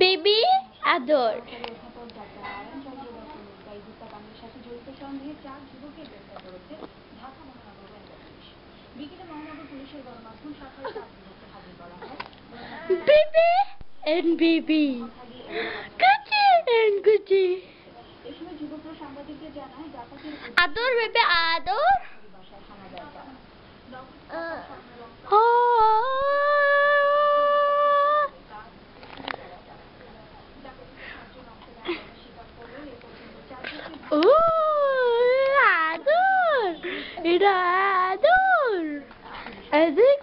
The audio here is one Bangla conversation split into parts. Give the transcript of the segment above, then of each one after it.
বেবি আদর। Baby and baby. Gucci and Gucci. Ador baby ador. Ador. Ida ador. Ador.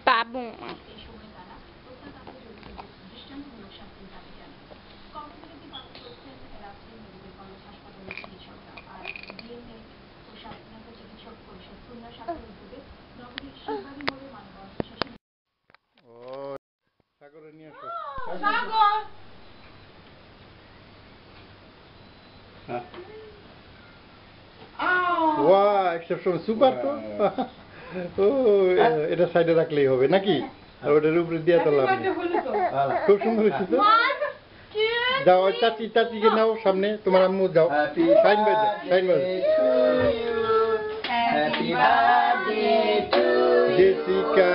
Babu. Wow, exception super তো। ও এটা সাইডে রাখলেই হবে নাকি? আর ওটার উপরে দিয়ে তো লাভ নেই। খুব সুন্দর হয়েছে তো। যাও চাচিকে নাও সামনে, তোমার আম্মু যাও। সাইন বাজে, সাইন বাজে। Happy birthday to Jessica,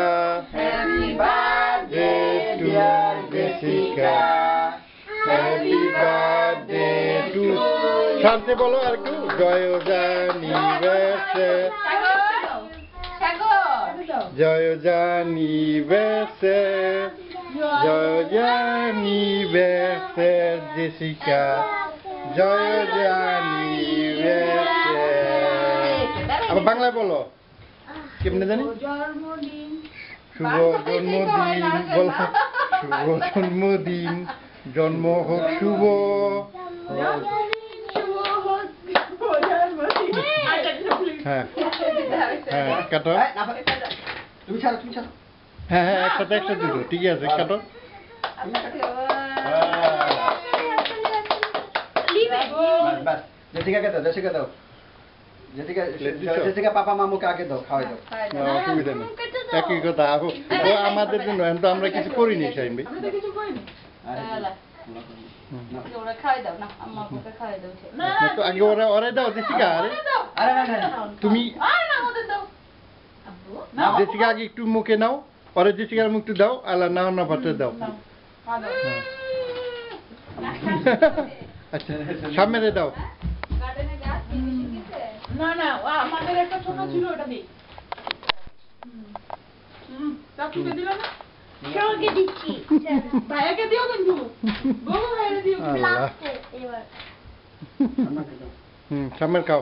Happy birthday dear Jessica. Happy birthday two. শান্তি বলো আর একটু। জয় জানিভার্সে, জয় জানিভার্সে, জয় জানিভার্সে জেসিকা, জয় জানিভার্সে। আবার বাংলায় বলো, কেমনে জানি? শুভ জন্মদিন বলো, শুভ জন্মদিন, জন্ম হোক শুভ। হ্যাঁ হ্যাঁ কাটো। হ্যাঁ হ্যাঁ একসাথে দুটো, ঠিক আছে কাটো। জেসিকাকে দাও, জেসিকা দাও, জেসিকা পাপা মামুকে আগে দাও, খাওয়াই দাও। অসুবিধা নেই, একই কথা। ও আমাদের জন্য, এখন তো আমরা কিছু করিনি শাইন ভাই। আগে ওরাই দাও জেসিকা। আরে তুমি জেসিকা আগে একটু মুখে নাও, পরে জেসিকার মুখটা দাও, আলা নাও না ভাতে দাও। আচ্ছা সামনে দাও। না না আমাদের একটা ছোট ছিল, ওটা দিই। চাচুকে দিল না? কাউকে দিচ্ছি। ভাইয়াকে দিও কিন্তু। বউ ভাইয়াকে দিও। এবার সামনে খাও।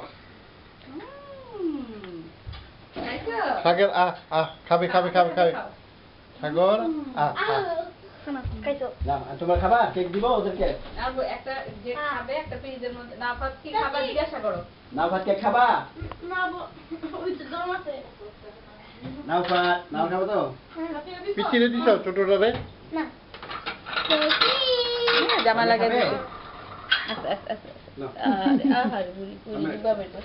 সাগর খাবে খাবে খাবে খাবে। সাগর তোমার খাবা? কেক দিব ওদেরকে? একটা যে খাবে একটা ফ্রিজের মধ্যে। না ভাত কি খাবা জিজ্ঞাসা করো। নাও ভাত কেক খাবা? না ওই তো দম আছে। নাও ভাত, নাও খাবো তো? পিছিয়ে দিছো ছোটটারে? না জামা লাগাই খাবে? দিও। আচ্ছা আচ্ছা আচ্ছা। আরে বুড়ি বুড়ি দিবাবে তো।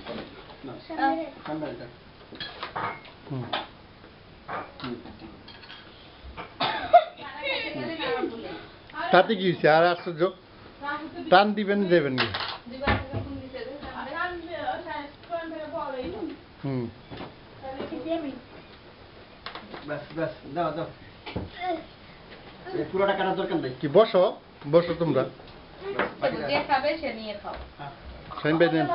সামনে এটা। তাতে কি হয়েছে? আর আশ্চর্য, টান দিবেন দেবেন না। হুম বাস বাস দাও দাও এই পুরোটা কাটার দরকার নাই কি বসো বসো তোমরা যে খাবে সে নিয়ে খাও। শাহিন ভাই নেন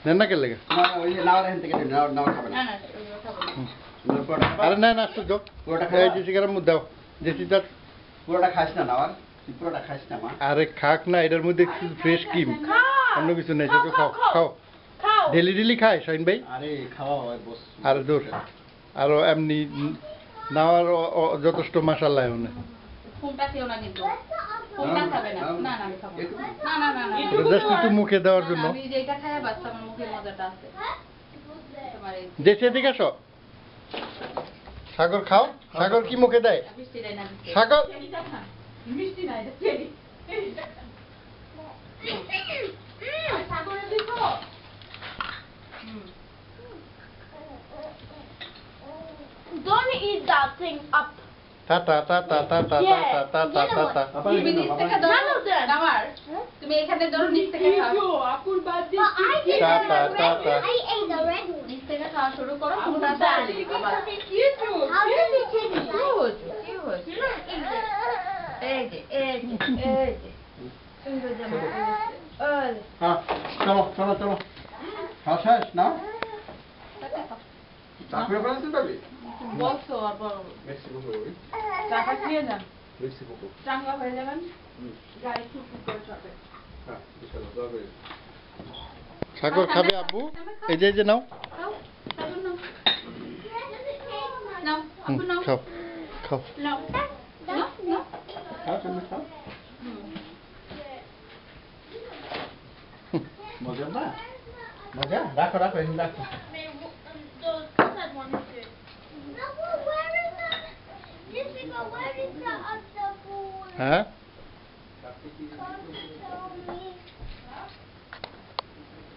নেন না কে লেগে না ওই যে নাও রেন থেকে নাও নাও খাবে না না না ওইগুলো খাবো না। পুরোটা খাবা? আরে না না আসতো যোগ পুরোটা এই খাবা? জেসিকার মুখ দাও জেসিটার পুরোটা খাস না নাওয়ার তুই পুরোটা খাস না মা আরে খাক না এটার মধ্যে ফ্রেশ ক্রিম অন্য কিছু নেই তো খাও খাও খাও ডেলি ডেলি খায় শাহিন ভাই আরে খাওয়া হয় বস আর দূর আরো এমনি নেওয়ার যথেষ্ট মাসাল্লাহ মনে ফোনটা খেও না কিন্তু ফোনটা খাবে না না না আমি খাবো না না না না এটা জাস্ট একটু মুখে দেওয়ার জন্য আমি যেটা খাই বাস আমার মুখে মজাটা আছে তোমার এই জেসি এদিকে আসো সাগর খাও সাগর কি মুখে দেয় মিষ্টি দেয় না দিতে। সাগর মিষ্টি না এটা cherry Don't eat that thing up. তা তা তা তা তা তা তা তা তা তা তা পাপা তুমি নিচ থেকে ধরো None of them. আমার তুমি এখানে ধরো নিচ থেকে খাও তা তা তা তা I ate the red one. নিচ থেকে খাওয়া শুরু করো ফোনটা চালিয়ে দিবে আবার How does it taste কি like? হচ্ছে কি হচ্ছে এই যে সুন্দর জামা ওই হ্যাঁ চলো চলো চলো খাওয়া শেষ নাও চাকরি করেছেন তবে বসো আর বড় মেক্সি beaucoup টাকা খেয়ে যান মেক্সি beaucoup চাঙ্গা হয়ে যাবেন গাড়ি খুব করে চলবে হ্যাঁ ইনশাআল্লাহ দোয়া করি সাগর খাবে আব্বু এই যে নাও খাও সাবুন নাও নাও হুম, আপু নাও খাও খাও নাও নাও নাও খাও তুমি খাও মজা না মজা রাখো রাখো এখানে রাখো No, well, where is the? Jessica, where is the other ball? হ্যাঁ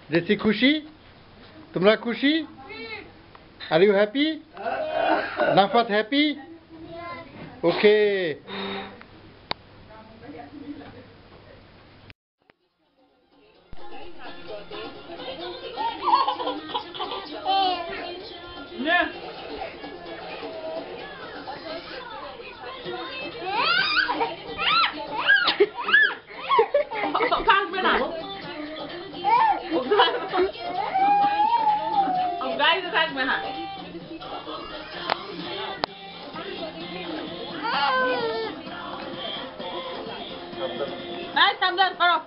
জেসি খুশি তোমরা খুশি are you happy নাফাত happy okay থাকবে না গাড়িতে থাকবে না এই সাবধান করো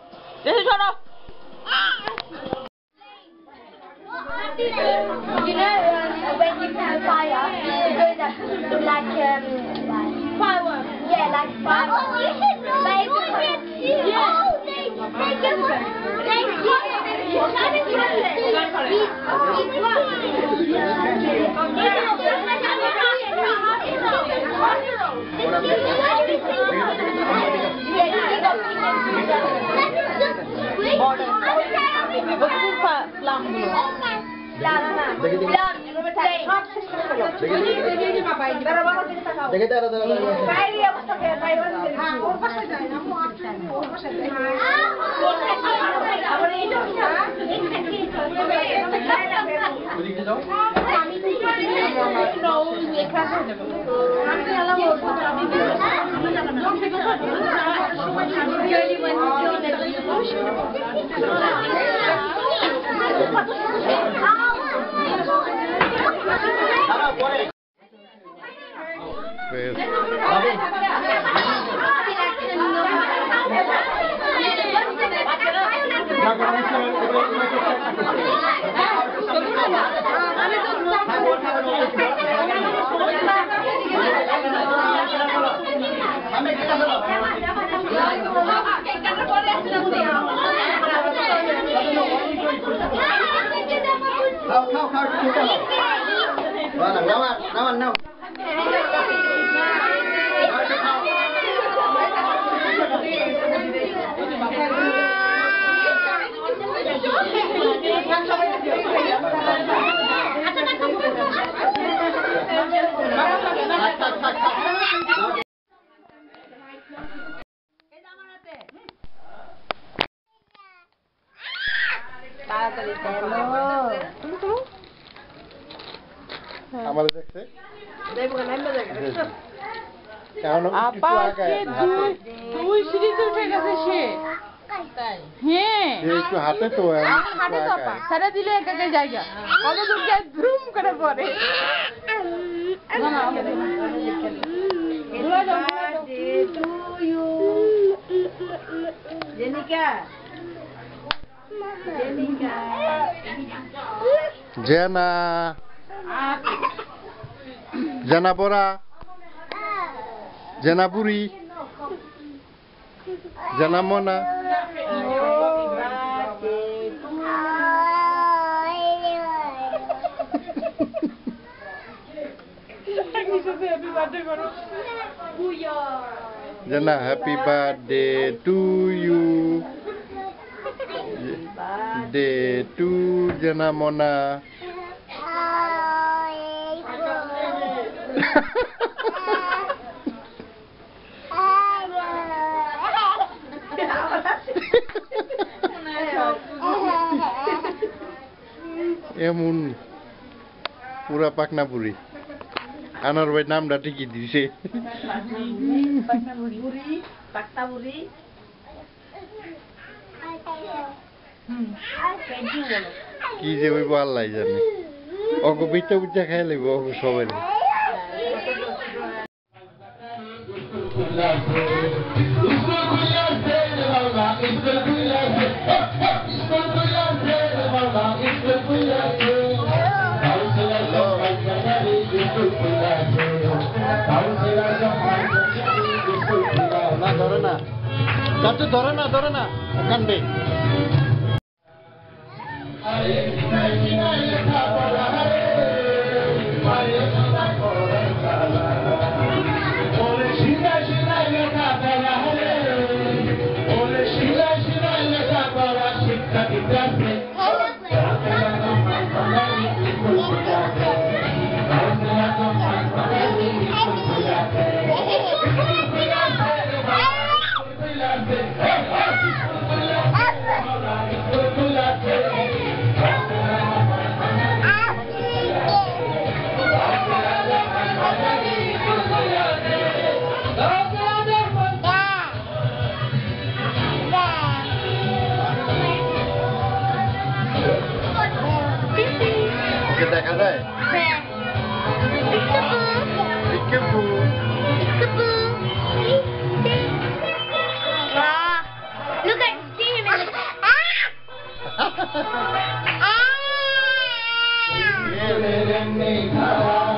বেশি সরো You know, when you put a fire, it goes up like fireworks. Yeah, like fireworks. You should know. Yeah. Oh, they give us. They দেখে দাঁড়া দাঁড়া ওদিকে যাও বেশ। খাও খাও খাও খেতে হবে নাও নাও নাও তাড়াতাড়ি আমাদের দেখছে আপা সে দুই সিঁড়িতে উঠে গেছে সে হ্যাঁ একটু হাতে তো হাতে তো আপা সারা দিলে এক এক জায়গা কত দূর যায় ধুম করে পড়ে না না জেনা জেনা বড়া জেনা বুড়ি জেনা মনা জেনা happy birthday to you day to জেনা মনা এমন পুরা পাকনা পুরি আনার ভাই নামটা ঠিকই দিছে কি যে ওই আল্লাহ জানে অগ বিটা বুঝা খাই লাগবো অগ সবাই না ধরে না চাচু ধরে না কান্দে দেখা যায় Look at Steven. Yeah.